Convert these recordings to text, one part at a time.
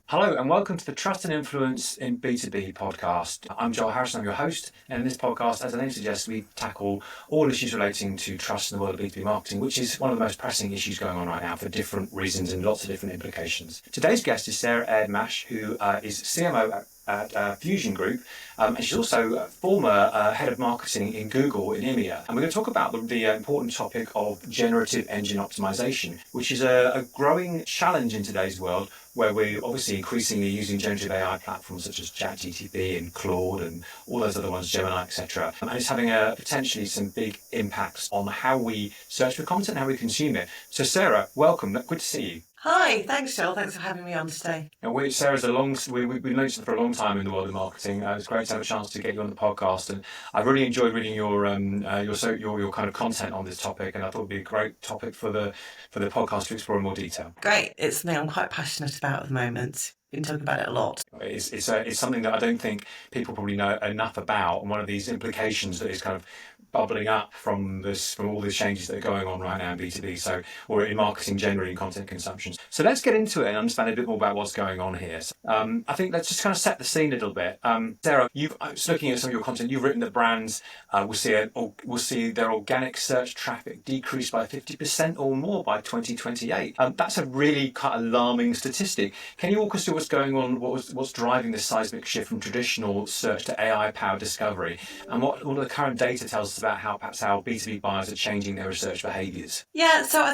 Hello and welcome to the Trust and Influence in B2B podcast. I'm Joel Harrison, I'm your host, and in this podcast, as the name suggests, we tackle all issues relating to trust in the world of B2B marketing, which is one of the most pressing issues going on right now for different reasons and lots of different implications. Today's guest is Sarah Erdmash, who is CMO at Fusion Group, and she's also a former head of marketing in Google in EMEA. And we're going to talk about the important topic of Generative Engine Optimisation, which is a growing challenge in today's world, where we're obviously increasingly using generative AI platforms such as ChatGPT and Claude and all those other ones, Gemini, etc. And it's having potentially some big impacts on how we search for content, how we consume it. So Sarah, welcome. Good to see you. Hi, thanks, Joel. Thanks for having me on today. And Sarah's we've known each other for a long time in the world of marketing. It's great to have a chance to get you on the podcast, and I've really enjoyed reading your kind of content on this topic, and I thought it'd be a great topic for the podcast to explore in more detail. Great, it's something I'm quite passionate about at the moment. Been talking about it a lot. It's something that I don't think people probably know enough about, and one of these implications that is kind of bubbling up from all these changes that are going on right now in B2B, or in marketing generally, in content consumption. So let's get into it and understand a bit more about what's going on here. I think let's just kind of set the scene a little bit. Sarah, just looking at some of your content, you've written that brands will see their organic search traffic decrease by 50% or more by 2028. That's a really quite alarming statistic. Can you walk us through what's going on, what's driving this seismic shift from traditional search to AI-powered discovery, and what all the current data tells us about how B2B buyers are changing their research behaviours? Yeah, so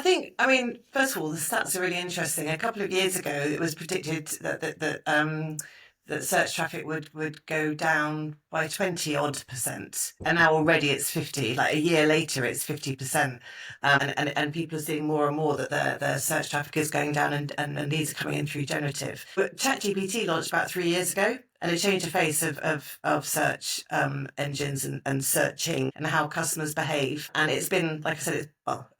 first of all, the stats are really interesting. A couple of years ago, it was predicted that search traffic would go down by 20-odd%. And now already it's 50, like a year later, it's 50%. And people are seeing more and more that their search traffic is going down and these are coming in through generative. But ChatGPT launched about 3 years ago. And it changed the face of search engines and searching and how customers behave. And it's been, like I said,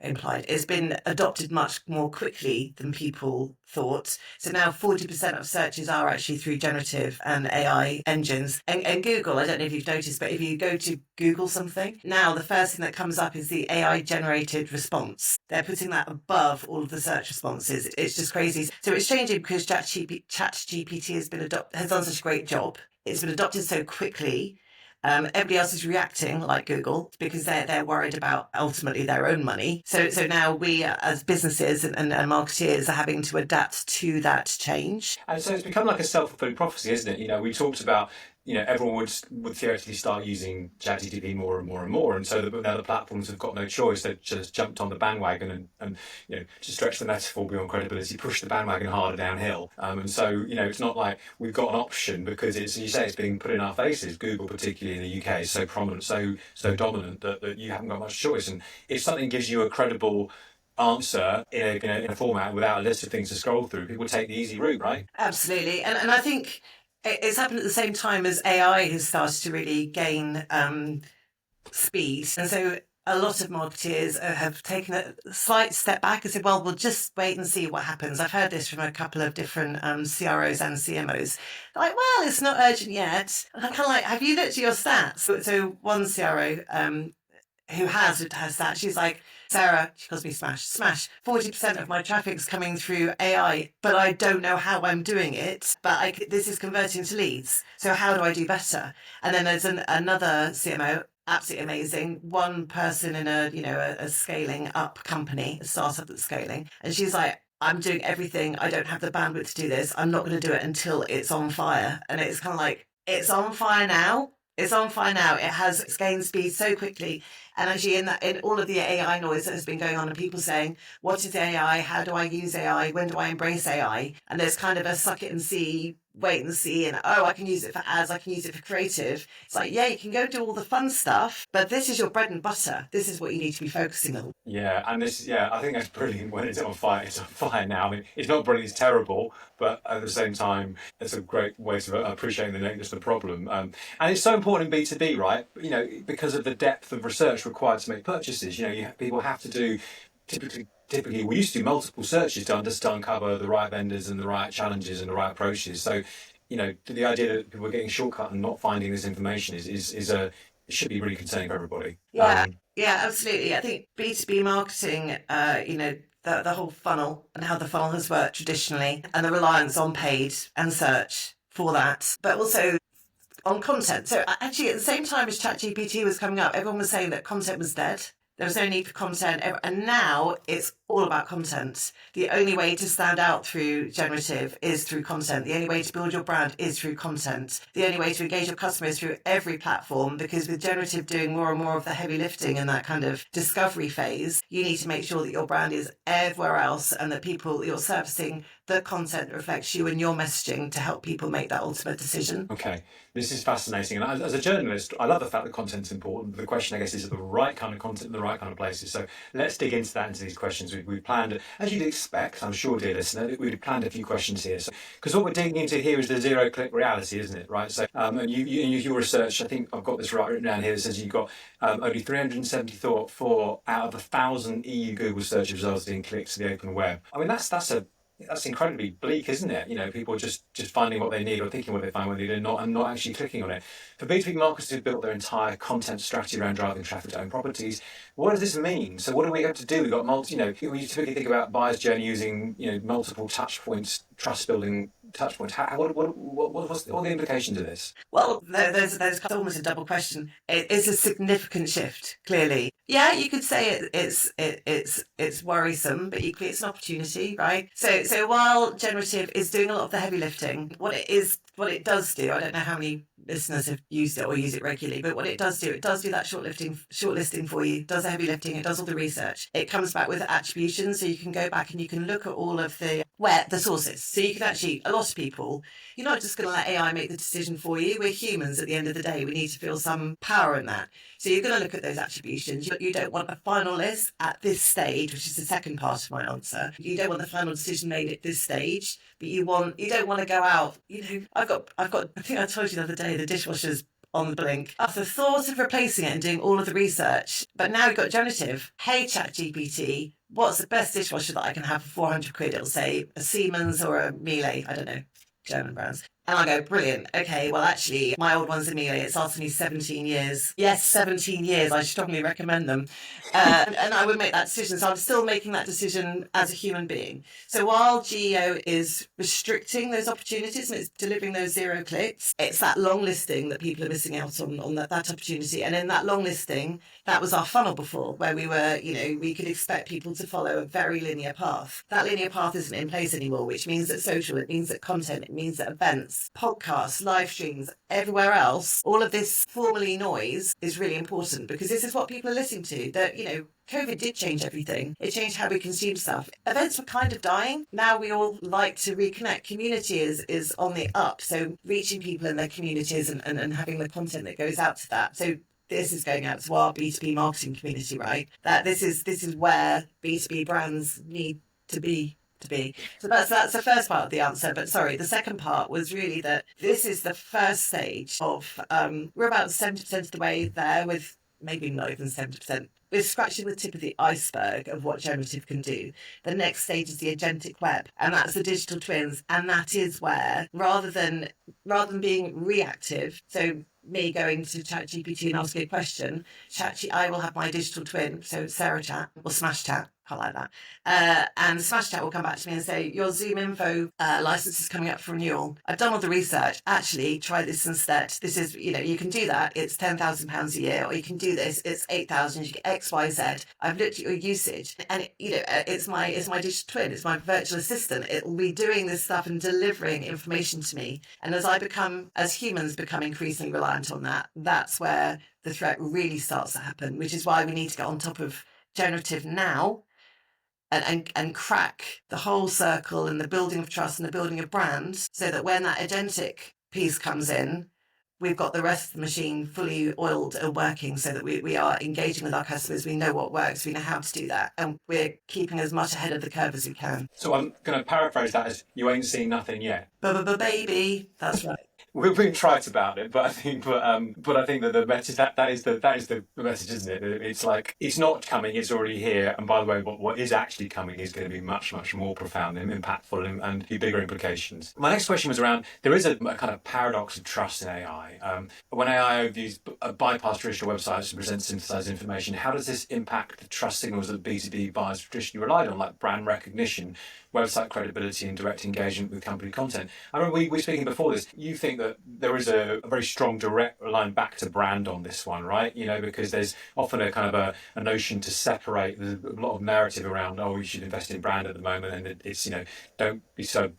it's been adopted much more quickly than people thought. So now 40% of searches are actually through generative and AI engines. And Google, I don't know if you've noticed, but if you go to Google something, now the first thing that comes up is the AI generated response. They're putting that above all of the search responses. It's just crazy. So it's changing because ChatGPT has done such a great job. It's been adopted so quickly. Everybody else is reacting like Google because they're worried about ultimately their own money. So now we as businesses and marketeers are having to adapt to that change. And so it's become like a self-fulfilling prophecy, isn't it? You know, we talked about, everyone would theoretically start using ChatGPT more and more and more, and so now the platforms have got no choice. They've just jumped on the bandwagon and to stretch the metaphor beyond credibility, push the bandwagon harder downhill. And so it's not like we've got an option because it's, as you say, it's being put in our faces. Google, particularly in the UK, is so prominent, so dominant that you haven't got much choice. And if something gives you a credible answer in a format without a list of things to scroll through, people take the easy route, right? Absolutely, and I think it's happened at the same time as AI has started to really gain speed. And so a lot of marketeers have taken a slight step back and said, well, we'll just wait and see what happens. I've heard this from a couple of different CROs and CMOs. They're like, well, it's not urgent yet. And I'm kind of like, have you looked at your stats? So one CRO who has that, she's like, Sarah, she calls me Smash, 40% of my traffic's coming through AI, but I don't know how I'm doing it, but this is converting to leads. So how do I do better? And then there's another CMO, absolutely amazing, one person in a scaling up company, a startup that's scaling. And she's like, I'm doing everything. I don't have the bandwidth to do this. I'm not going to do it until it's on fire. And it's kind of like, it's on fire now. It's on fire now. It has gained speed so quickly. And actually in all of the AI noise that has been going on and people saying, what is AI? How do I use AI? When do I embrace AI? And there's kind of a suck it and see, wait and see, and I can use it for ads, I can use it for creative. It's like, yeah, you can go do all the fun stuff, but this is your bread and butter. This is what you need to be focusing on. Yeah, and I think that's brilliant when it's on fire. It's on fire now. I mean, it's not brilliant, it's terrible, but at the same time, it's a great way of appreciating the nature of the problem. And it's so important in B2B, right? Because of the depth of research required to make purchases. People have to do typically we used to do multiple searches to uncover the right vendors and the right challenges and the right approaches. So, the idea that people are getting shortcut and not finding this information it should be really concerning for everybody. Yeah, absolutely. I think B2B marketing, the whole funnel and how the funnel has worked traditionally and the reliance on paid and search for that, but also on content. So actually, at the same time as ChatGPT was coming up, everyone was saying that content was dead. There was no need for content. And now it's all about content. The only way to stand out through generative is through content. The only way to build your brand is through content. The only way to engage your customers through every platform, because with generative doing more and more of the heavy lifting in that kind of discovery phase, you need to make sure that your brand is everywhere else and that people you're servicing, the content reflects you and your messaging to help people make that ultimate decision. Okay, this is fascinating. And as a journalist, I love the fact that content's important. But the question, I guess, is the right kind of content in the right kind of places. So let's dig into that, into these questions. We planned, as you'd expect, I'm sure, dear listener, we'd planned a few questions here. So, because what we're digging into here is the zero-click reality, isn't it? Right. So, and your research, I think I've got this right written down here. It says you've got only 374 out of 1,000 EU Google search results in clicks to the open web. I mean, that's incredibly bleak, isn't it? People just finding what they need or thinking what they find what they need and not actually clicking on it. For B2B marketers who've built their entire content strategy around driving traffic to own properties, what does this mean? So what do we have to do? We've got you typically think about buyer's journey using, multiple touch points, trust building touch points. What's the implications of this? Well, there's almost a double question. It is a significant shift, clearly. Yeah, you could say it's worrisome, but equally it's an opportunity, right? So while generative is doing a lot of the heavy lifting, what it does do, I don't know how many listeners have used it or use it regularly, but what it does do that shortlisting for you, does the heavy lifting, it does all the research. It comes back with attribution, so you can go back and you can look at all of the sources. So you can actually, a lot of people, you're not just going to let AI make the decision for you. We're humans at the end of the day. We need to feel some power in that. So you're going to look at those attributions. You don't want a final list at this stage, which is the second part of my answer. You don't want the final decision made at this stage, but you don't want to go out. I've got, I think I told you the other day, the dishwasher's on the blink. After the thought of replacing it and doing all of the research, but now we've got generative. Hey, ChatGPT, what's the best dishwasher that I can have for 400 quid? It'll say a Siemens or a Miele, I don't know, German brands. And I go, brilliant. Okay, well, actually, my old one's a Miele. It's lasted me 17 years. Yes, 17 years. I strongly recommend them. And I would make that decision. So I'm still making that decision as a human being. So while GEO is restricting those opportunities and it's delivering those zero clicks, it's that long listing that people are missing out on that opportunity. And in that long listing, that was our funnel before, where we were, we could expect people to follow a very linear path. That linear path isn't in place anymore, which means that social, it means that content, it means that events, podcasts, live streams, everywhere else, all of this formally noise is really important because this is what people are listening to. That, COVID did change everything. It changed how we consume stuff. Events were kind of dying. Now we all like to reconnect. Community is on the up. So reaching people in their communities and having the content that goes out to that. So this is going out to our B2B marketing community, right? That this is where B2B brands need to be. So that's the first part of the answer. But sorry, the second part was really that this is the first stage of, we're about 70% of the way there, with maybe not even 70%. We're scratching the tip of the iceberg of what generative can do. The next stage is the agentic web, and that's the digital twins. And that is where, rather than being reactive, so me going to ChatGPT and asking a question, I will have my digital twin, so Sarah Chat or Smash Chat, I like that. And Smash Chat will come back to me and say, your Zoom Info license is coming up for renewal. I've done all the research. Actually, try this instead. This is, you can do that. It's £10,000 a year, or you can do this. It's 8,000. You get X, Y, Z. I've looked at your usage, and it's my digital twin. It's my virtual assistant. It will be doing this stuff and delivering information to me. And as humans become increasingly reliant on that, that's where the threat really starts to happen. Which is why we need to get on top of generative now. And crack the whole circle and the building of trust and the building of brands, so that when that agentic piece comes in, we've got the rest of the machine fully oiled and working, so that we are engaging with our customers. We know what works. We know how to do that. And we're keeping as much ahead of the curve as we can. So I'm going to paraphrase that as, you ain't seen nothing yet. Baby, that's right. we're being trite about it, but I think that the message that is the message, isn't it? It's like it's not coming; it's already here. And by the way, what is actually coming is going to be much more profound and impactful and be bigger implications. My next question was around there is a kind of paradox of trust in AI. When AI overviews bypass traditional websites and present synthesized information, how does this impact the trust signals that B2B buyers traditionally relied on, like brand recognition, website credibility, and direct engagement with company content? I remember we were speaking before this. You think that there is a very strong direct line back to brand on this one, right? Because there's often a kind of a notion to separate. There's a lot of narrative around, oh, you should invest in brand at the moment, and it's don't be so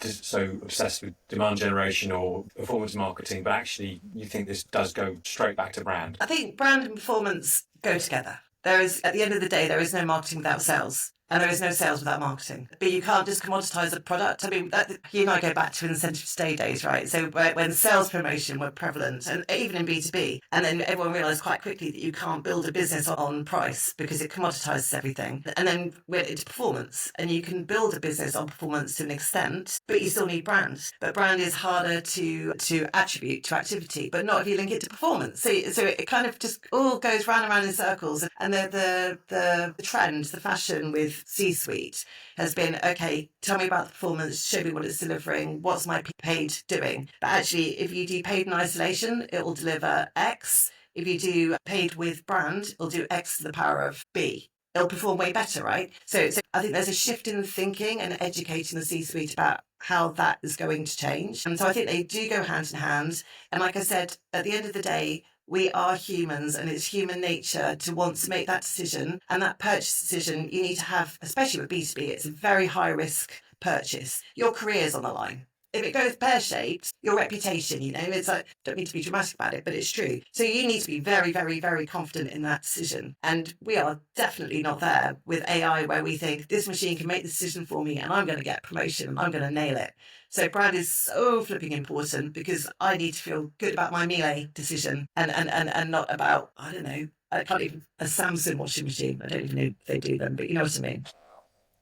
obsessed with demand generation or performance marketing, but actually you think this does go straight back to brand. I think brand and performance go together. There is, at the end of the day, there is no marketing without sales. And there is no sales without marketing. But you can't just commoditize a product. I mean, you and I go back to incentive stay days, right? So when sales promotion were prevalent, and even in B2B, and then everyone realised quite quickly that you can't build a business on price because it commoditizes everything. And then went into performance, and you can build a business on performance to an extent, but you still need brand. But brand is harder to attribute to activity, but not if you link it to performance. So it kind of just all goes round and round in circles. And the trend, the fashion with C-suite has been, okay, tell me about the performance, show me what it's delivering, what's my paid doing. But actually, if you do paid in isolation, it will deliver X. If you do paid with brand, it'll do X to the power of B. It'll perform way better, right? So I think there's a shift in the thinking and educating the C-suite about how that is going to change. And so I think they do go hand in hand. And like I said, at the end of the day, we are humans, and it's human nature to want to make that decision. And that purchase decision, you need to have, especially with B2B, it's a very high risk purchase. Your career's on the line. If it goes pear-shaped, your reputation, it's like, don't mean to be dramatic about it, but it's true. So you need to be very, very, very confident in that decision. And we are definitely not there with AI where we think this machine can make the decision for me and I'm going to get promotion and I'm going to nail it. So brand is so flipping important because I need to feel good about my Miele decision and not about, I don't know, I can't even, a Samsung washing machine. I don't even know if they do them, but you know what I mean.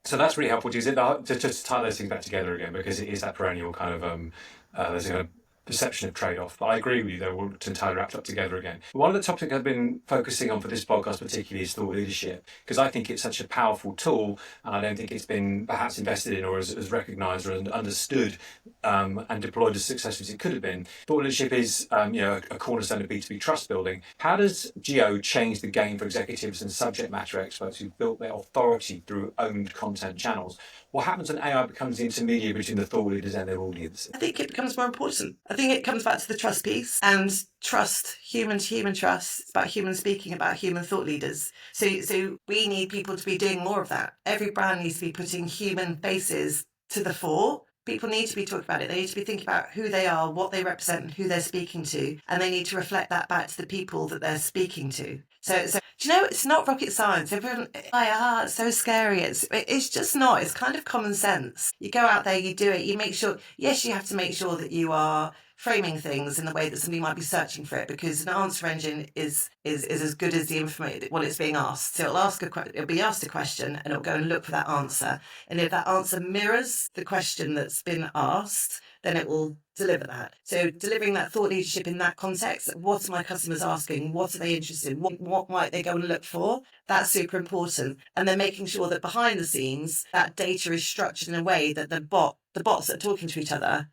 So that's really helpful. Is it just tie those things back together again, because it is that perennial kind of there's a perception of trade-off. But I agree with you, they're all entirely wrapped up together again. One of the topics I've been focusing on for this podcast particularly is thought leadership, because I think it's such a powerful tool, and I don't think it's been perhaps invested in or as recognised or understood and deployed as successfully as it could have been. Thought leadership is a cornerstone of B2B trust building. How does GEO change the game for executives and subject matter experts who built their authority through owned content channels? What happens when AI becomes the intermediary between the thought leaders and their audience? I think it becomes more important. I think it comes back to the trust piece, and trust, human to human trust. It's about human speaking, about human thought leaders. So we need people to be doing more of that. Every brand needs to be putting human faces to the fore. People need to be talking about it. They need to be thinking about who they are, what they represent, and who they're speaking to. And they need to reflect that back to the people that they're speaking to. So do you know, it's not rocket science. Everyone, it's so scary. It's just not. It's kind of common sense. You go out there, you do it, you make sure, yes, you have to make sure that you are framing things in the way that somebody might be searching for it, because an answer engine is as good as the information what it's being asked. So it'll be asked a question and it'll go and look for that answer. And if that answer mirrors the question that's been asked, then it will deliver that. So delivering that thought leadership in that context, what are my customers asking? What are they interested in? What might they go and look for? That's super important. And then making sure that behind the scenes, that data is structured in a way that the bots that are talking to each other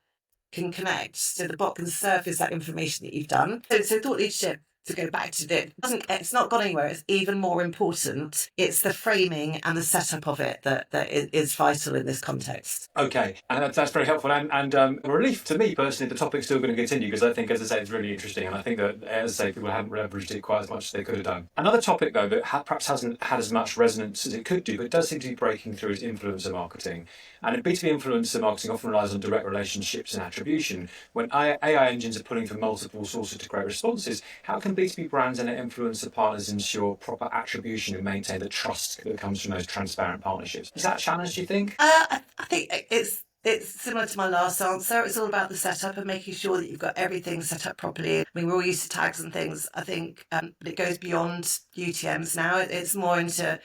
can connect, so the bot can surface that information that you've done. So thought leadership, to go back to it, it's not gone anywhere. It's even more important. It's the framing and the setup of it that is vital in this context. Okay, and that's very helpful and a relief to me personally. The topic's still going to continue because I think, as I say, it's really interesting, and I think that, as I say, people haven't leveraged it quite as much as they could have done. Another topic, though, that perhaps hasn't had as much resonance as it could do, but does seem to be breaking through, is influencer marketing. And in B2B influencer marketing often relies on direct relationships and attribution. When AI engines are pulling from multiple sources to create responses, how can B2B brands and their influencer partners ensure proper attribution and maintain the trust that comes from those transparent partnerships? Is that a challenge, do you think? I think it's similar to my last answer. It's all about the setup and making sure that you've got everything set up properly. I mean, we're all used to tags and things, I think, but it goes beyond UTMs now. It's more into,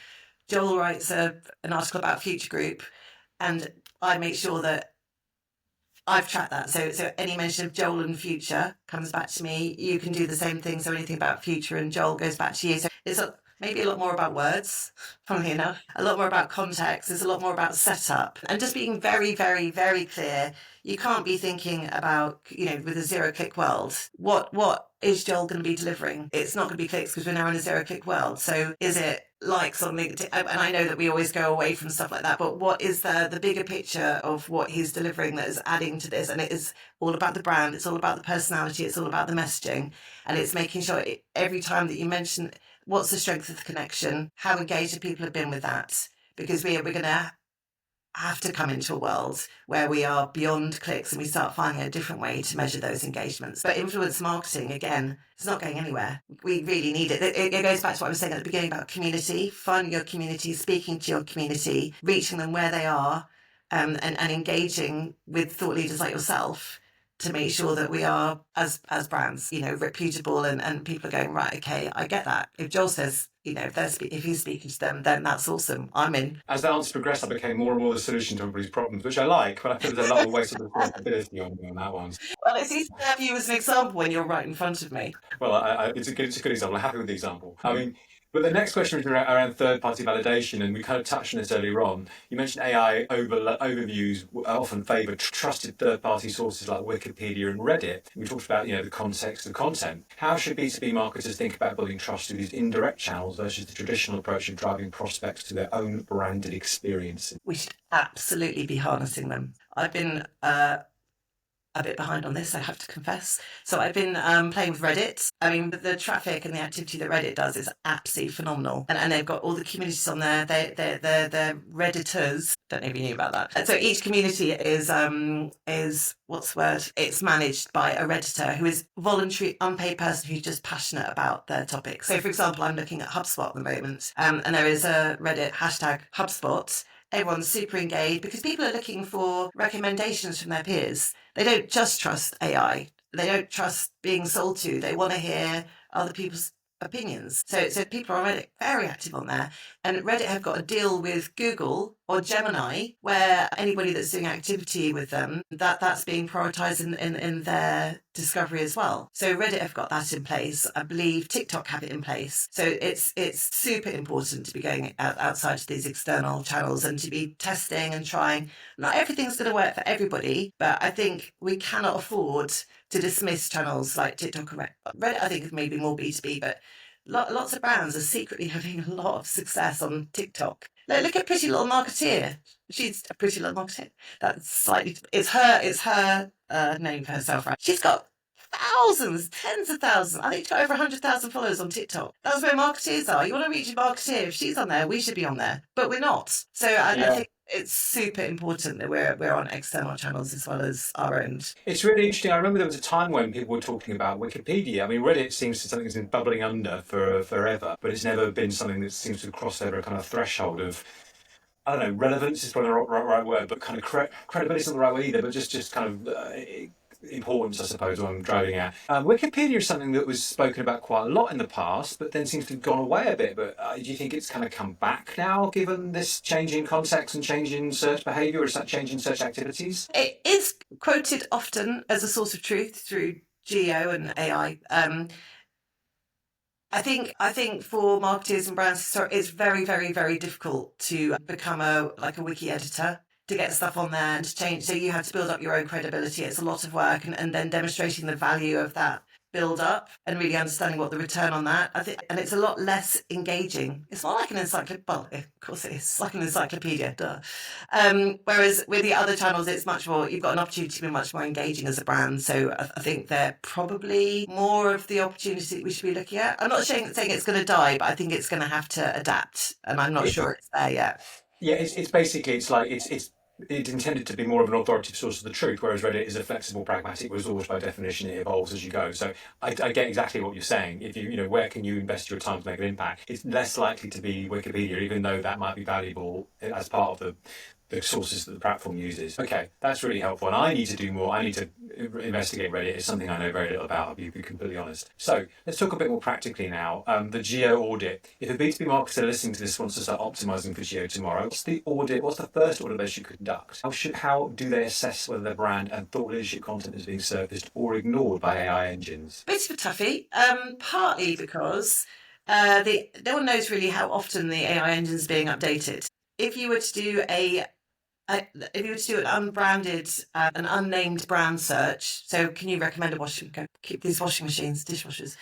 Joel writes an article about Future Group, and I make sure that I've tracked that. So any mention of Joel and future comes back to me. You can do the same thing. So anything about future and Joel goes back to you. So it's maybe a lot more about words, funnily enough, a lot more about context. There's a lot more about setup and just being very, very, very clear. You can't be thinking about, with a zero-click world, what is Joel going to be delivering? It's not going to be clicks because we're now in a zero-click world. So is it likes on LinkedIn? And I know that we always go away from stuff like that, but what is the bigger picture of what he's delivering that is adding to this? And it is all about the brand. It's all about the personality. It's all about the messaging. And it's making sure every time that you mention what's the strength of the connection, how engaged people have been with that, because we're going to have to come into a world where we are beyond clicks and we start finding a different way to measure those engagements. But influence marketing, again, it's not going anywhere. We really need it. It goes back to what I was saying at the beginning about community, finding your community, speaking to your community, reaching them where they are, and engaging with thought leaders like yourself to make sure that we are, as brands, reputable and people are going, right, okay, I get that. If Joel says, if he's speaking to them, then that's awesome. I'm in. As the answer progressed, I became more and more the solution to everybody's problems, which I like, but I feel there's a lot of weight of responsibility on me on that one. Well, it's easy to have you as an example when you're right in front of me. Well, it's a good example. I'm happy with the example. I mean, but the next question is around third-party validation, and we kind of touched on this earlier on. You mentioned AI overviews often favour trusted third-party sources like Wikipedia and Reddit. We talked about, the context of content. How should B2B marketers think about building trust through these indirect channels versus the traditional approach of driving prospects to their own branded experiences? We should absolutely be harnessing them. I've been a bit behind on this, I have to confess. So I've been playing with Reddit. I mean, the traffic and the activity that Reddit does is absolutely phenomenal. And they've got all the communities on there. They're Redditors. Don't know if you knew about that. And so each community is what's the word? It's managed by a Redditor who is voluntary, unpaid person who's just passionate about their topic. So for example, I'm looking at HubSpot at the moment, and there is a Reddit hashtag HubSpot. Everyone's super engaged because people are looking for recommendations from their peers. They don't just trust AI. They don't trust being sold to. They want to hear other people's opinions. So people are already very active on there. And Reddit have got a deal with Google or Gemini where anybody that's doing activity with them, that's being prioritised in their discovery as well. So Reddit have got that in place. I believe TikTok have it in place. So it's super important to be going outside to these external channels and to be testing and trying. Not everything's going to work for everybody, but I think we cannot afford to dismiss channels like TikTok and Reddit. I think is maybe more B2B, but lots of brands are secretly having a lot of success on TikTok. Look at Pretty Little Marketeer. She's a Pretty Little Marketeer. That's slightly. It's her name for herself, right? She's got thousands, tens of thousands. I think she's got over 100,000 followers on TikTok. That's where marketeers are. You want to reach a marketeer. If she's on there, we should be on there, but we're not. So I think it's super important that we're on external channels as well as our own. It's really interesting. I remember there was a time when people were talking about Wikipedia. I mean, Reddit seems to something that's been bubbling under for forever, but it's never been something that seems to cross over a kind of threshold of, I don't know, relevance is probably the right word, but kind of credibility is not the right word either, but just kind of importance, I suppose, what I'm driving at. Wikipedia is something that was spoken about quite a lot in the past, but then seems to have gone away a bit. But do you think it's kind of come back now, given this change in context and change in search behaviour, or is that change in search activities? It is quoted often as a source of truth through GEO and AI. I think for marketers and brands, it's very, very, very difficult to become a wiki editor, to get stuff on there and to change. So you have to build up your own credibility. It's a lot of work, and then demonstrating the value of that build up and really understanding what the return on that. I think, and it's a lot less engaging. It's more like an encyclopedia. Well, of course it is like an encyclopedia. Duh. Whereas with the other channels, it's much more. You've got an opportunity to be much more engaging as a brand. So I think they're probably more of the opportunity that we should be looking at. I'm not saying it's going to die, but I think it's going to have to adapt, and I'm not sure it's there yet. Yeah, it's basically it's intended to be more of an authoritative source of the truth, whereas Reddit is a flexible, pragmatic resource by definition. It evolves as you go. So I get exactly what you're saying. If where can you invest your time to make an impact? It's less likely to be Wikipedia, even though that might be valuable as part of the sources that the platform uses. Okay, that's really helpful. And I need to do more. I need to investigate Reddit is something I know very little about, I'll be completely honest. So let's talk a bit more practically now. The GEO audit. If a B2B marketer listening to this wants to start optimizing for GEO tomorrow, what's the audit? What's the first audit they should conduct? How do they assess whether their brand and thought leadership content is being surfaced or ignored by AI engines? Bit of a toughie, partly because no one knows really how often the AI engine is being updated. If you were to do if you were to do an unbranded, an unnamed brand search, so can you recommend a keep these washing machines, dishwashers,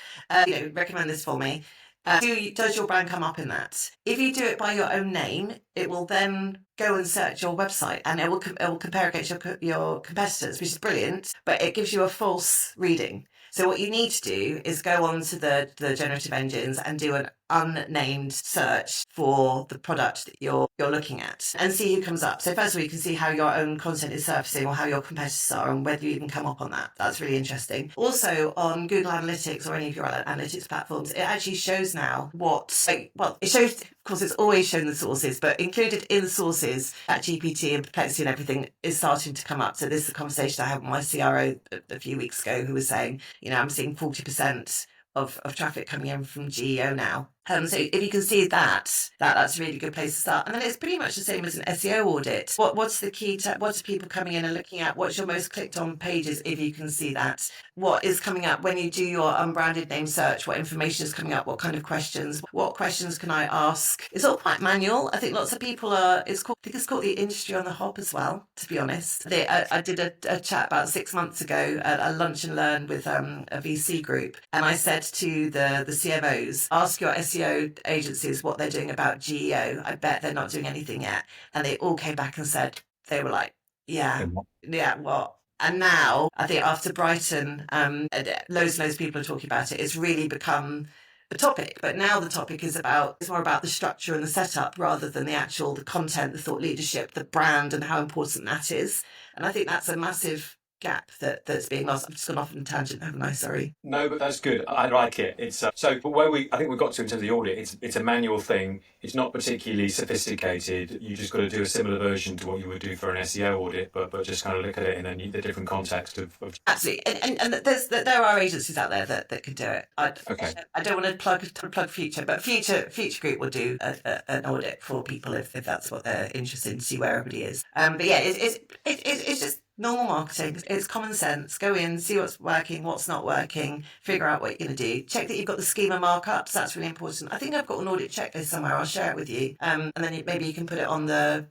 recommend this for me. Does your brand come up in that? If you do it by your own name, it will then go and search your website, and it will compare against your competitors, which is brilliant, but it gives you a false reading. So what you need to do is go on to the generative engines and do an unnamed search for the product that you're looking at and see who comes up. So first of all, you can see how your own content is surfacing or how your competitors are and whether you even come up on that. That's really interesting. Also on Google Analytics or any of your analytics platforms, it actually shows now it shows, of course, it's always shown the sources, but included in the sources at GPT and Perplexity and everything is starting to come up. So this is a conversation I had with my CRO a few weeks ago, who was saying, I'm seeing 40% of traffic coming in from GEO now. So if you can see that's a really good place to start. And then it's pretty much the same as an SEO audit. What's the key to what are people coming in and looking at? What's your most clicked on pages, if you can see that? What is coming up when you do your unbranded name search? What information is coming up? What kind of questions? What questions can I ask? It's all quite manual. I think lots of people I think it's called the industry on the hop as well, to be honest. I did a chat about 6 months ago at a lunch and learn with a VC group. And I said to the CMOs, ask your SEO agencies what they're doing about GEO. I bet they're not doing anything yet. And they all came back and said, they were like, yeah, what? And now I think after Brighton, loads and loads of people are talking about it. It's really become a topic, but now the topic is more about the structure and the setup rather than the content, the thought leadership, the brand, and how important that is. And I think that's a massive gap that's being lost. I've just gone off on a tangent, haven't I? Sorry. No, but that's good. I like it. It's but where I think we got to in terms of the audit, it's a manual thing. It's not particularly sophisticated. You just got to do a similar version to what you would do for an SEO audit, but just kind of look at it in the different context of. Absolutely, and there are agencies out there that can do it. I don't want to plug Future, but Future Group will do an audit for people if that's what they're interested in, to see where everybody is. But yeah, it's just normal marketing. It's common sense. Go in, see what's working, what's not working, figure out what you're going to do. Check that you've got the schema markups. That's really important. I think I've got an audit checklist somewhere. I'll share it with you. And then maybe you can put it on the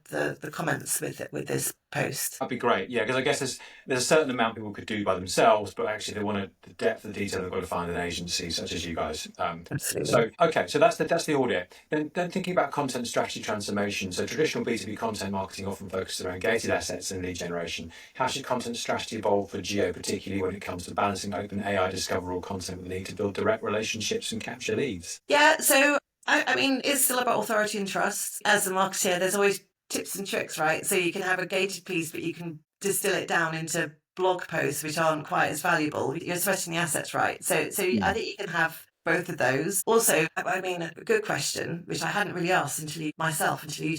comments with this post. That'd be great. Yeah, because I guess there's a certain amount people could do by themselves, but actually they want the depth of the detail they've got to find an agency such as you guys. Absolutely. So that's the audit. Then thinking about content strategy transformation. So traditional B2B content marketing often focuses around gated assets and lead generation. How should content strategy evolve for GEO, particularly when it comes to balancing open AI discoverable content with the need to build direct relationships and capture leads? Yeah, so I mean, it's still about authority and trust. As a marketer, there's always tips and tricks, right? So you can have a gated piece, but you can distill it down into blog posts, which aren't quite as valuable. You're sweating the assets, right? So I think you can have both of those. Also, I mean, a good question, which I hadn't really asked until you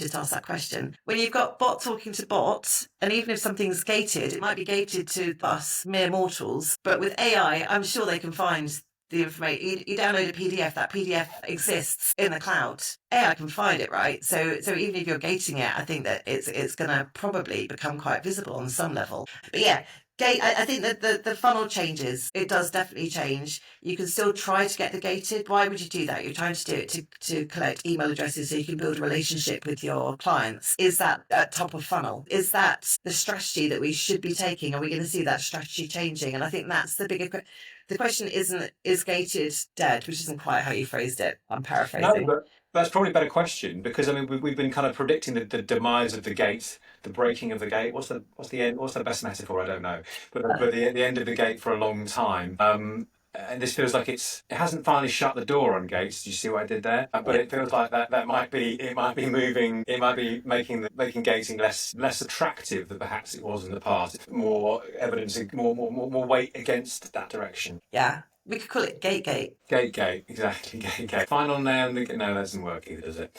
just asked that question. When you've got bot talking to bot, and even if something's gated, it might be gated to us mere mortals. But with AI, I'm sure they can find the information. You download a PDF, that PDF exists in the cloud. AI can find it, right? So even if you're gating it, I think that it's going to probably become quite visible on some level. But yeah, I think that the funnel changes. It does definitely change. You can still try to get the gated. Why would you do that? You're trying to do it to collect email addresses so you can build a relationship with your clients. Is that at top of funnel? Is that the strategy that we should be taking? Are we going to see that strategy changing? And I think that's the bigger question. The question isn't, is gated dead, which isn't quite how you phrased it. I'm paraphrasing. No, but that's probably a better question because I mean we've been kind of predicting the demise of the gate, the breaking of the gate. What's the end? What's the best metaphor? I don't know, but the end of the gate for a long time. And this feels like it hasn't finally shut the door on gates. Do you see what I did there? But it feels like that might be moving. It might be making gating less attractive than perhaps it was in the past. More evidence, more weight against that direction. Yeah. We could call it gate. Gate, exactly. Gate. Final nail. No, that doesn't work either, does it?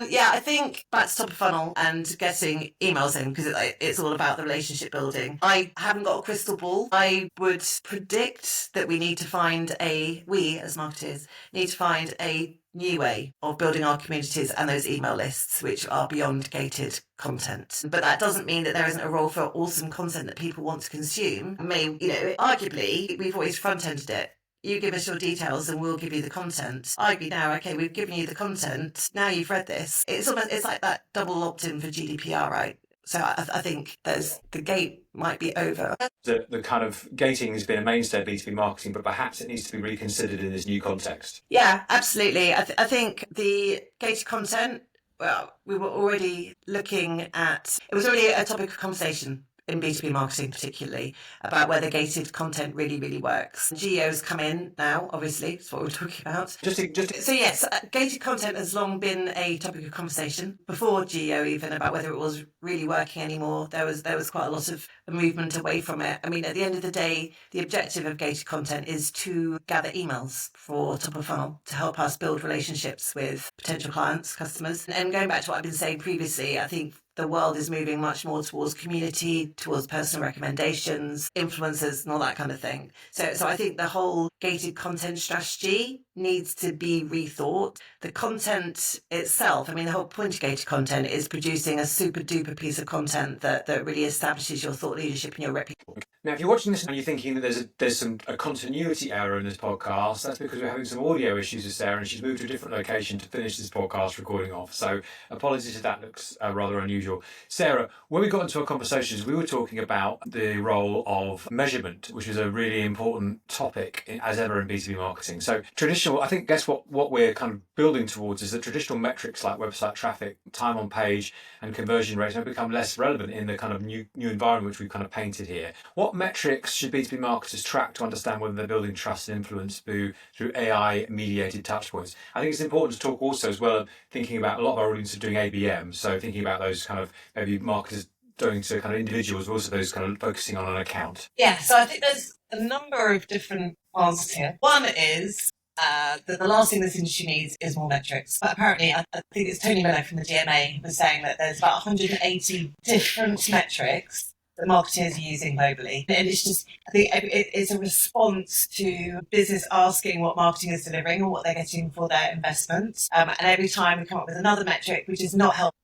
Yeah, I think back to top of funnel and getting emails in because it's all about the relationship building. I haven't got a crystal ball. I would predict that we as marketers need to find a new way of building our communities and those email lists, which are beyond gated content. But that doesn't mean that there isn't a role for awesome content that people want to consume. Arguably, we've always front-ended it. You give us your details and we'll give you the content. Argue now, okay, we've given you the content. Now you've read this. It's like that double opt-in for GDPR, right? So I think the gate might be over. The kind of gating has been a mainstay of B2B marketing, but perhaps it needs to be reconsidered in this new context. Yeah, absolutely. I think the gated content, well, we were already looking at, it was already a topic of conversation in B2B marketing particularly, about whether gated content really, really works. GEO's come in now, obviously, that's what we're talking about. So yes, gated content has long been a topic of conversation, before GEO even, about whether it was really working anymore. There was quite a lot of movement away from it. I mean, at the end of the day, the objective of gated content is to gather emails for top of funnel to help us build relationships with potential clients, customers. And going back to what I've been saying previously, I think the world is moving much more towards community, towards personal recommendations, influencers, and all that kind of thing. So I think the whole gated content strategy needs to be rethought. The content itself, I mean, the whole point of gated content is producing a super duper piece of content that really establishes your thought leadership and your reputation. Now, if you're watching this and you're thinking that there's a continuity error in this podcast, that's because we're having some audio issues with Sarah, and she's moved to a different location to finish this podcast recording off. So apologies if that looks rather unusual. Sarah, when we got into our conversations, we were talking about the role of measurement, which is a really important topic as ever in B2B marketing. So guess what we're kind of building towards is that traditional metrics like website traffic, time on page, and conversion rates have become less relevant in the kind of new environment which we've kind of painted here. What metrics should B2B marketers track to understand whether they're building trust and influence through AI-mediated touchpoints? I think it's important to talk also as well, thinking about a lot of our audience are doing ABM, so thinking about those kind of maybe marketers doing to kind of individuals, but also those kind of focusing on an account. Yeah, so I think there's a number of different answers here. One is that the last thing this industry needs is more metrics. But apparently, I think it's Tony Miller from the DMA was saying that there's about 180 different metrics that marketers are using globally. And it's just, I think it's a response to business asking what marketing is delivering and what they're getting for their investment. And every time we come up with another metric, which is not helpful.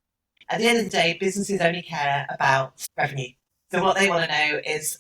At the end of the day, businesses only care about revenue. So what they want to know is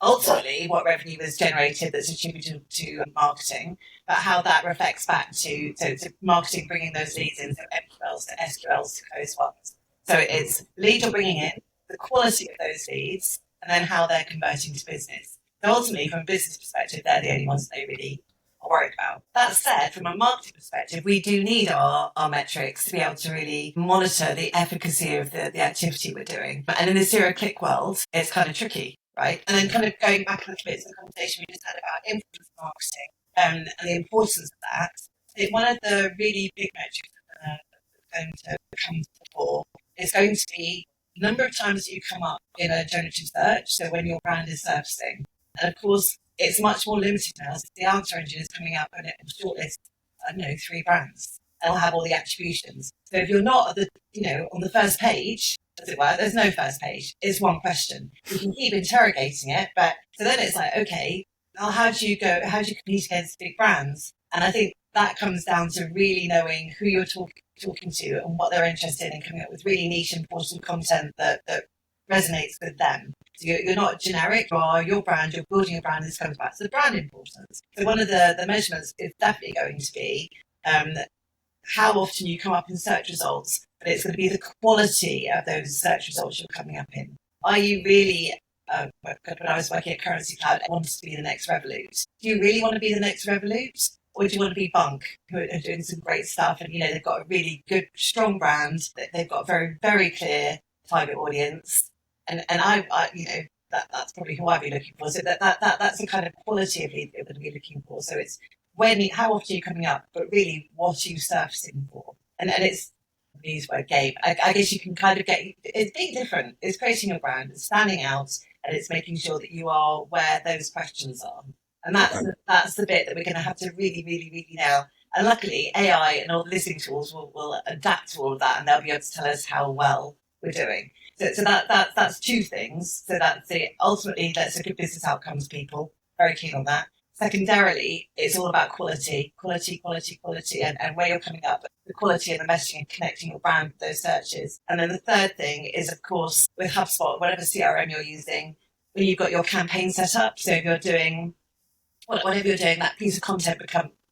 ultimately what revenue was generated that's attributed to marketing, but how that reflects back to marketing bringing those leads in, so MQLs to SQLs to close ones. So it's lead you're bringing in, the quality of those leads, and then how they're converting to business. So ultimately, from a business perspective, they're the only ones they really are worried about. That said, from a marketing perspective, we do need our metrics to be able to really monitor the efficacy of the activity we're doing. And in the zero-click world, it's kind of tricky, right? And then kind of going back a little bit to the conversation we just had about influence marketing and the importance of that, I think one of the really big metrics that are going to come to the fore is going to be the number of times that you come up in a generative search, so when your brand is surfacing. And of course, it's much more limited now. So the answer engine is coming up and it will shortlist, 3 brands. It'll have all the attributions. So if you're not on the first page, as it were, there's no first page. It's one question. You can keep interrogating it, but so then it's like, okay, now how do you compete against big brands? And I think that comes down to really knowing who you're talking to and what they're interested in, and coming up with really niche important content that resonates with them. So you're not generic, you are your brand, you're building a brand. This comes back to the brand importance. So one of the measurements is definitely going to be how often you come up in search results, but it's going to be the quality of those search results you're coming up in. Are you really, when I was working at Currency Cloud, I wanted to be the next Revolut. Do you really want to be the next Revolut? Or do you want to be Bunk, who are doing some great stuff, and they've got a really good, strong brand, they've got a very, very clear target audience, and that's probably who I'd be looking for. So that's the kind of quality of lead that we're going to be looking for. So it's how often are you coming up, but really what are you surfacing for? And it's use word game. I guess you can kind of it's being different. It's creating your brand, it's standing out, and it's making sure that you are where those questions are. And that's the bit that we're going to have to really, really, really now And luckily, AI and all the listening tools will adapt to all of that, and they'll be able to tell us how well we're doing. So that's two things. So that's it. Ultimately, that's a good business outcomes, people. Very keen on that. Secondarily, it's all about quality, and where you're coming up, the quality and the messaging and connecting your brand with those searches. And then the third thing is, of course, with HubSpot, whatever CRM you're using, when you've got your campaign set up, so if you're doing, whatever you're doing, that piece of content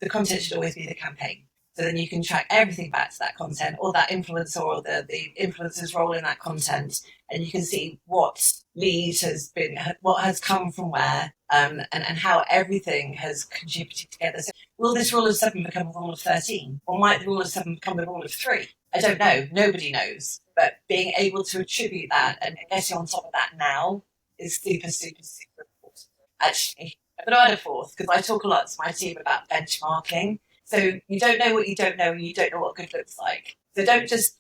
the content should always be the campaign. So then you can track everything back to that content or that influencer or the influencer's role in that content. And you can see what lead has been, what has come from where, and how everything has contributed together. So will this rule of 7 become a rule of 13? Or might the rule of 7 become the rule of 3? I don't know. Nobody knows. But being able to attribute that and getting on top of that now is super, super, super important. Actually, I'm going to add a fourth because I talk a lot to my team about benchmarking. So you don't know what you don't know, and you don't know what good looks like. So don't just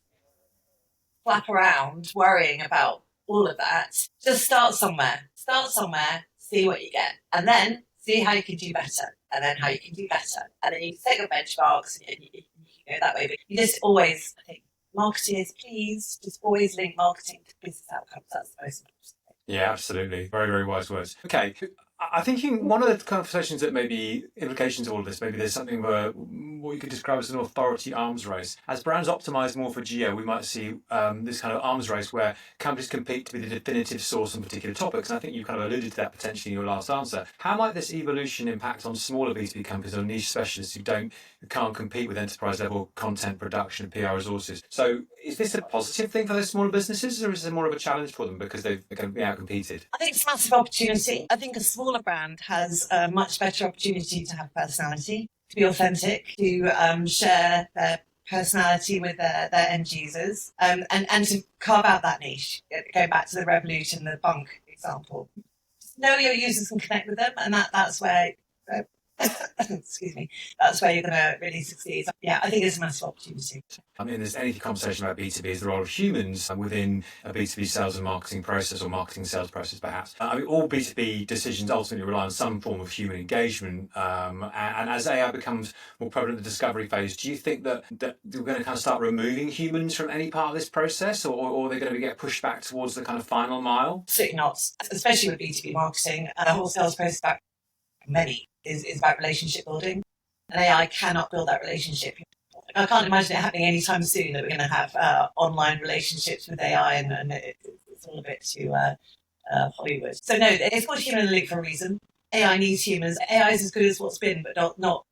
flap around worrying about all of that. Just start somewhere. See what you get, and then see how you can do better, and then how you can do better. And then you set your benchmarks, and you can go that way. But you just always, I think, marketers, please, just always link marketing to business outcomes. That's the most important thing. Yeah, absolutely. Very, very wise words. Okay. I think one of the conversations that maybe implications of all of this, maybe there's something where what you could describe as an authority arms race. As brands optimize more for GEO, we might see this kind of arms race where companies compete to be the definitive source on particular topics. And I think you kind of alluded to that potentially in your last answer. How might this evolution impact on smaller B2B companies or niche specialists who can't compete with enterprise level content production and PR resources? So is this a positive thing for those smaller businesses, or is it more of a challenge for them because they're going to be outcompeted? I think it's a massive opportunity. I think a smaller brand has a much better opportunity to have personality, to be authentic, to share their personality with their end users, and to carve out that niche. Going back to the Revolut and the Bunk example, just know your users and connect with them, and that's where. Excuse me. That's where you're going to really succeed. Yeah, I think it's a massive opportunity. I mean, there's any conversation about B2B is the role of humans within a B2B sales and marketing process, or marketing sales process, perhaps. I mean, all B2B decisions ultimately rely on some form of human engagement. And as AI becomes more prevalent in the discovery phase, do you think that we're going to kind of start removing humans from any part of this process, or are they going to get pushed back towards the kind of final mile? Absolutely not, especially with B2B marketing. The whole sales process back many is about relationship building, and AI cannot build that relationship. I can't imagine it happening anytime soon that we're going to have online relationships with AI, and it's all a bit too Hollywood. So no, it's called human in the loop for a reason. AI needs humans. AI is as good as what's been, but not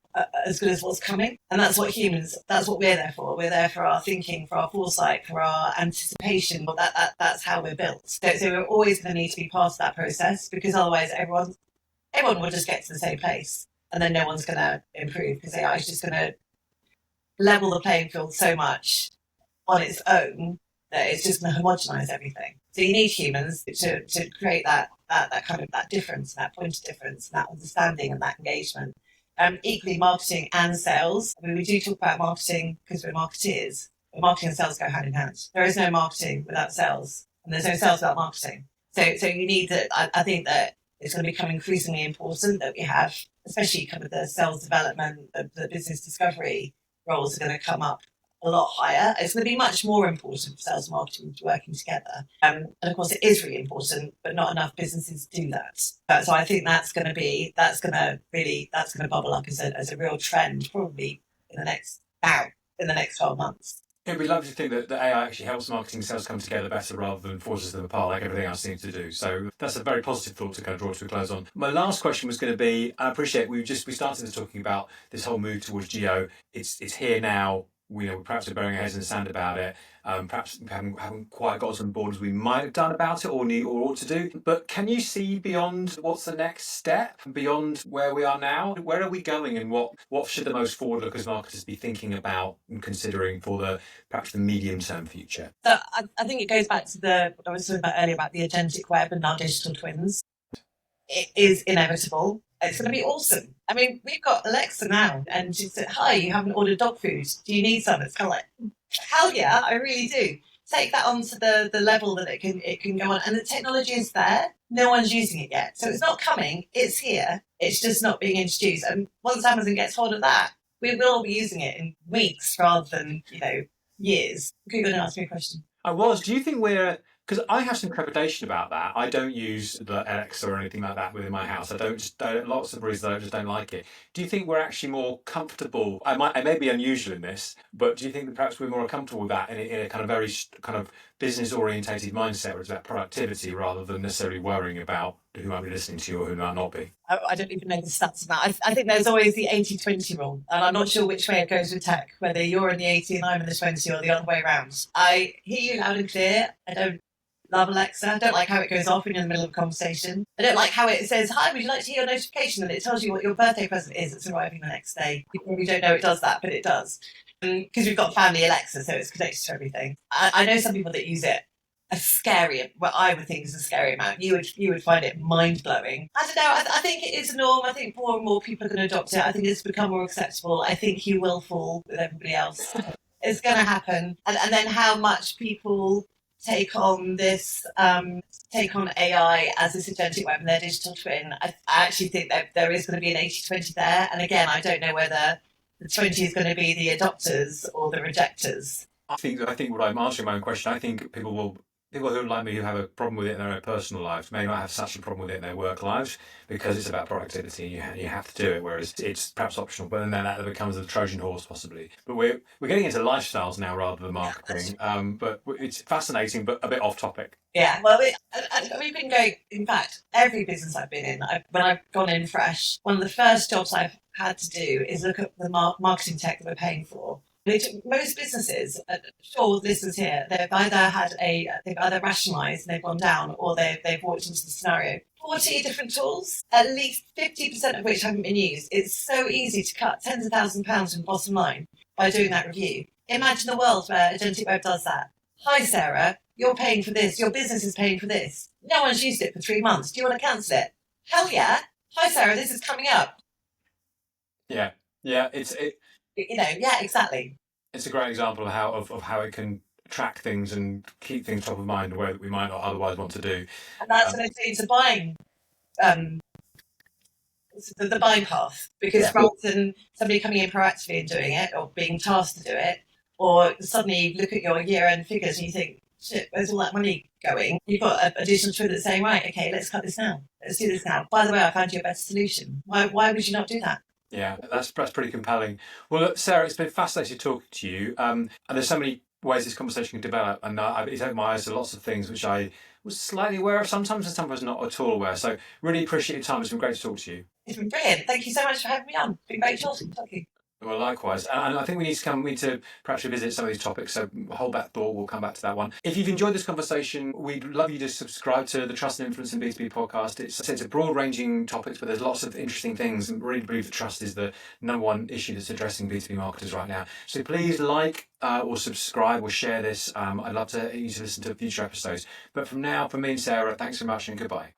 as good as what's coming. And that's what we're there for. We're there for our thinking, for our foresight, for our anticipation. That's how we're built. So we're always going to need to be part of that process, because otherwise everyone will just get to the same place, and then no one's going to improve, because AI is just going to level the playing field so much on its own that it's just going to homogenize everything. So you need humans to create that kind of that difference, that point of difference, that understanding and that engagement. Equally, marketing and sales. I mean, we do talk about marketing because we're marketeers, but marketing and sales go hand in hand. There is no marketing without sales, and there's no sales without marketing. So you need that. I think that it's going to become increasingly important that we have, especially kind of the sales development, the business discovery roles are going to come up a lot higher. It's going to be much more important for sales and marketing to be working together. And of course, it is really important, but not enough businesses do that. So I think that's going to bubble up as a real trend, probably in the next 12 months. It'd be lovely to think that AI actually helps marketing and sales come together better rather than forces them apart like everything else seems to do. So that's a very positive thought to kind of draw to a close on. My last question was going to be, I appreciate we started talking about this whole move towards GEO. It's here now. Perhaps we're burying our heads in the sand about it. Perhaps we haven't quite got as on board as we might have done about it or need or ought to do. But can you see beyond what's the next step, beyond where we are now? Where are we going, and what should the most forward-lookers marketers be thinking about and considering for perhaps the medium-term future? So I think it goes back to what I was talking about earlier about the agentic web and our digital twins. It is inevitable. It's going to be awesome. I mean, we've got Alexa now, and she said, "Hi, you haven't ordered dog food. Do you need some?" It's kind of like, hell yeah, I really do. Take that on to the level that it can go on, and the technology is there. No one's using it yet, so it's not coming. It's here. It's just not being introduced. And once Amazon gets hold of that, We will all be using it in weeks rather than, years. You're going to ask me a question. Do you think we're, because I have some trepidation about that. I don't use the Alexa or anything like that within my house. Lots of reasons I just don't like it. Do you think we're actually more comfortable? I may be unusual in this, but do you think that perhaps we're more comfortable with that in a kind of very kind of business orientated mindset where it's about productivity rather than necessarily worrying about who might be listening to you or who might not be? I don't even know the stats of that. I think there's always the 80-20 rule, and I'm not sure which way it goes with tech, whether you're in the 80 and I'm in the 20 or the other way around. I hear you loud and clear. I don't love Alexa. I don't like how it goes off when you're in the middle of a conversation. I don't like how it says, "Hi, would you like to hear your notification?" and it tells you what your birthday present is that's arriving the next day. You probably don't know it does that, but it does. Because we've got family Alexa, so it's connected to everything. I know some people that use it a scary, what I would think is a scary amount. You would find it mind blowing. I don't know. I think it is a norm. I think more and more people are going to adopt it. I think it's become more acceptable. I think you will fall with everybody else. It's going to happen. And then how much people take on this, take on AI as this agentic web and their digital twin. I actually think that there is going to be an 80-20 there. And again, I don't know whether the 20 is going to be the adopters or the rejectors. I think what I'm answering my own question, I think people who like me who have a problem with it in their own personal lives may not have such a problem with it in their work lives because it's about productivity and you have to do it, whereas it's perhaps optional, but then that becomes a Trojan horse possibly. But we're getting into lifestyles now rather than marketing, but it's fascinating but a bit off topic. Yeah, well, we've been going, in fact, every business I've been in, when I've gone in fresh, one of the first jobs I've had to do is look at the marketing tech that we're paying for. Most businesses, sure, this is here. They've either rationalised and they've gone down, or they've walked into the scenario. 40 different tools, at least 50% of which haven't been used. It's so easy to cut tens of thousands of pounds from the bottom line by doing that review. Imagine a world where Agentic Web does that. Hi, Sarah, you're paying for this. Your business is paying for this. No one's used it for 3 months. Do you want to cancel it? Hell yeah. Hi, Sarah, this is coming up. Yeah, yeah, exactly. It's a great example of how it can track things and keep things top of mind in a way that we might not otherwise want to do. And that's going to lead to buying, the buying path. Because rather than somebody coming in proactively and doing it, or being tasked to do it, or suddenly you look at your year-end figures and you think, shit, where's all that money going? You've got a digital twin that's saying, right, okay, let's cut this now. Let's do this now. By the way, I found you a better solution. Why would you not do that? Yeah, that's pretty compelling. Well, look, Sarah, it's been fascinating talking to you. And there's so many ways this conversation can develop, and it's opened my eyes to lots of things which I was slightly aware of sometimes, and sometimes not at all aware. So, really appreciate your time. It's been great to talk to you. It's been brilliant. Thank you so much for having me on. It's been great talking. Thank you. Well, likewise. And I think we need to perhaps revisit some of these topics, so hold that thought, we'll come back to that one. If you've enjoyed this conversation, we'd love you to subscribe to the Trust and Influence in B2B podcast. It's a broad-ranging topics, but there's lots of interesting things, and really believe that trust is the number one issue that's addressing B2B marketers right now. So please like or subscribe or share this. I'd love to you to listen to future episodes. But from now, from me and Sarah, thanks so much and goodbye.